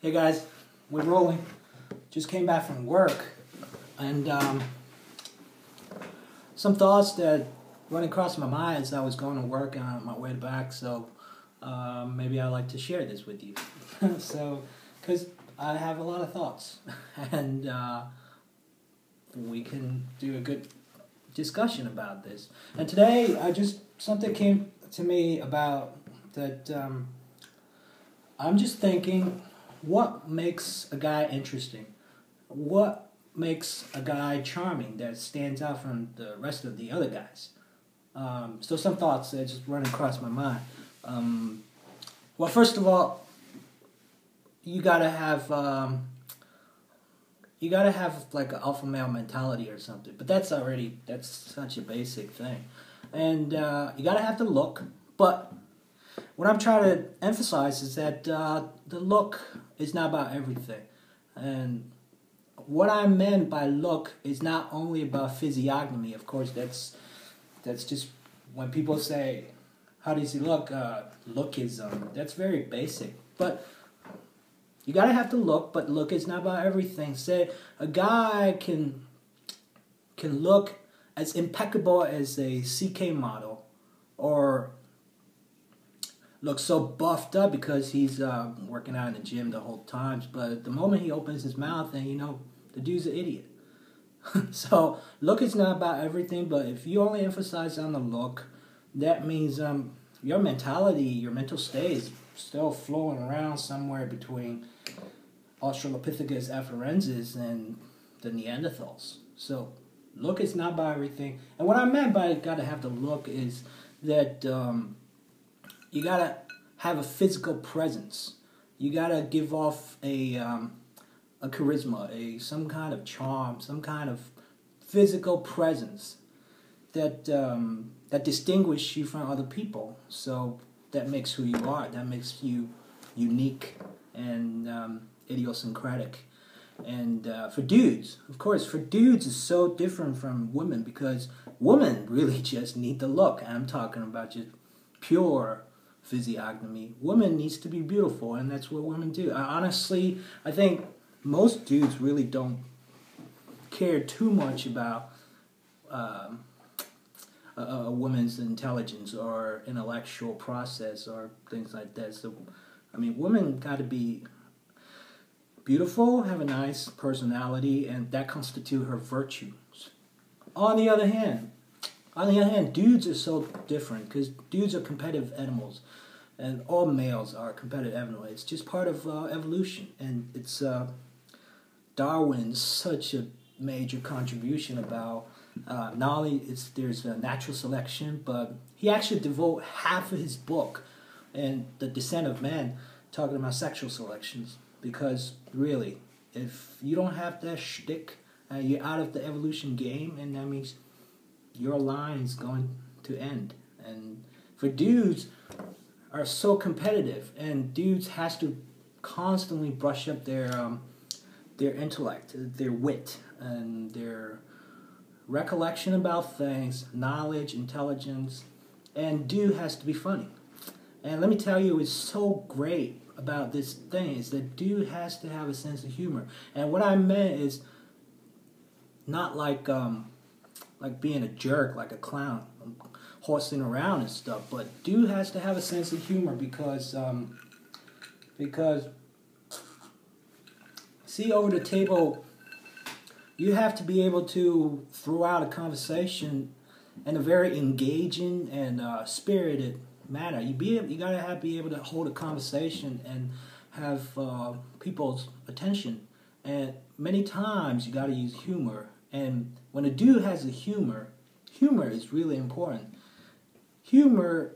Hey guys, we're rolling. Just came back from work, and some thoughts that went across my mind as I was going to work and on my way back. So maybe I'd like to share this with you. Because I have a lot of thoughts, and we can do a good discussion about this. And today, something came to me about that. I'm just thinking, what makes a guy interesting? What makes a guy charming that stands out from the rest of the other guys? So some thoughts that just run across my mind. Well, first of all, you gotta have like an alpha male mentality or something. But that's such a basic thing, and you gotta have the look. But what I'm trying to emphasize is that the look is not about everything. And what I meant by look is not only about physiognomy. Of course, that's just when people say, how does he look? Lookism. That's very basic. But you gotta have the look, but look is not about everything. Say a guy can look as impeccable as a CK model, or look so buffed up because he's working out in the gym the whole time. But the moment he opens his mouth, and the dude's an idiot. So look is not about everything, but if you only emphasize on the look, that means your mentality, your mental state is still flowing around somewhere between Australopithecus afarensis and the Neanderthals. So look is not about everything. And what I meant by gotta have the look is that you gotta have a physical presence. You gotta give off a charisma, some kind of charm, some kind of physical presence that that distinguishes you from other people. So that makes who you are. That makes you unique and idiosyncratic. And for dudes, of course, for dudes it's so different from women because women really just need the look. I'm talking about just pure physiognomy. Women needs to be beautiful, and that's what women do. Honestly, I think most dudes really don't care too much about a woman's intelligence or intellectual process or things like that. So, I mean, women got to be beautiful, have a nice personality, and that constitute her virtues. On the other hand, dudes are so different because dudes are competitive animals, and all males are competitive animals. It's just part of evolution, and it's Darwin's such a major contribution about not only there's a natural selection, but he actually devote half of his book in The Descent of Man talking about sexual selections. Because really, if you don't have that shtick, you're out of the evolution game, and that means your line's going to end. And for dudes are so competitive, and dudes has to constantly brush up their intellect, their wit, and their recollection about things, knowledge, intelligence, and dude has to be funny. And let me tell you, it's so great about this thing is that dude has to have a sense of humor. And what I meant is not like being a jerk, like a clown, horsing around and stuff, but dude has to have a sense of humor because see, over the table, you have to be able to throw out a conversation in a very engaging and spirited manner. You gotta be able to hold a conversation and have people's attention. And many times you gotta use humor. And when a dude has a humor is really important. Humor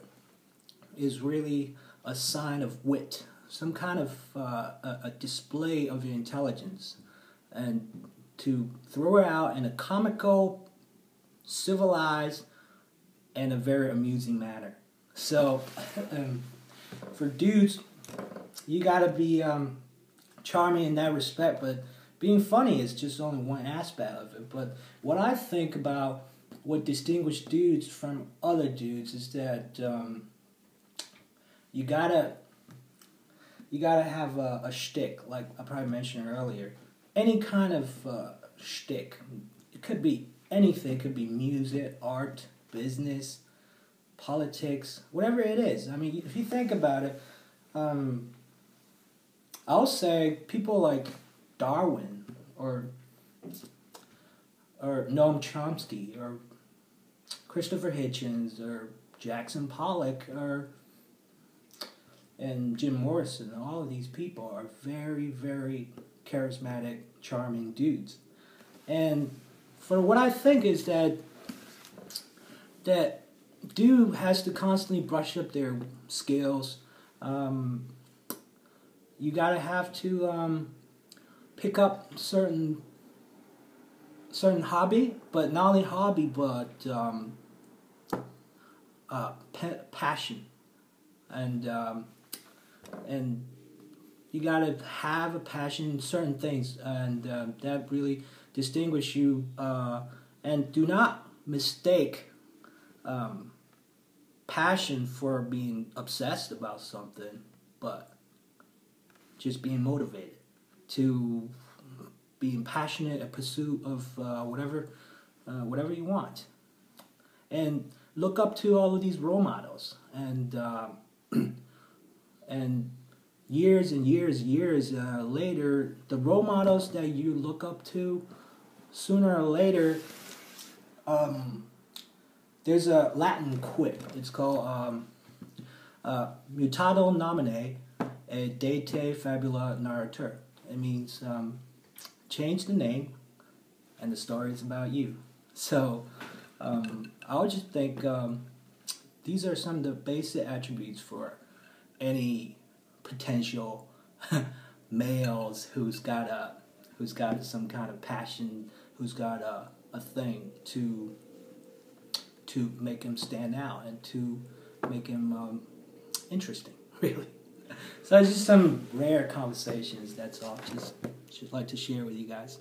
is really a sign of wit, some kind of a display of your intelligence, and to throw it out in a comical, civilized, and a very amusing manner. So, for dudes, you gotta be charming in that respect, but being funny is just only one aspect of it. But what I think about what distinguishes dudes from other dudes is that you gotta you gotta have a shtick, like I probably mentioned earlier. Any kind of shtick. It could be anything. It could be music, art, business, politics, whatever it is. I mean, if you think about it, I'll say people like Darwin or Noam Chomsky or Christopher Hitchens or Jackson Pollock and Jim Morrison. All of these people are very, very charismatic, charming dudes. And for what I think is that dude has to constantly brush up their skills. You gotta have to pick up certain hobby, but not only hobby, but passion, and you gotta have a passion in certain things, and that really distinguish you. And do not mistake passion for being obsessed about something, but just being motivated to being passionate in pursuit of whatever you want, and look up to all of these role models, and and years and years later, the role models that you look up to, sooner or later, there's a Latin quip. It's called mutado nomine et date fabula narratur. It means change the name and the story is about you. So I would just think these are some of the basic attributes for any potential males who's got some kind of passion, who's got a thing to make him stand out and to make him interesting, really. So it's just some rare conversations. That's all. Just like to share with you guys.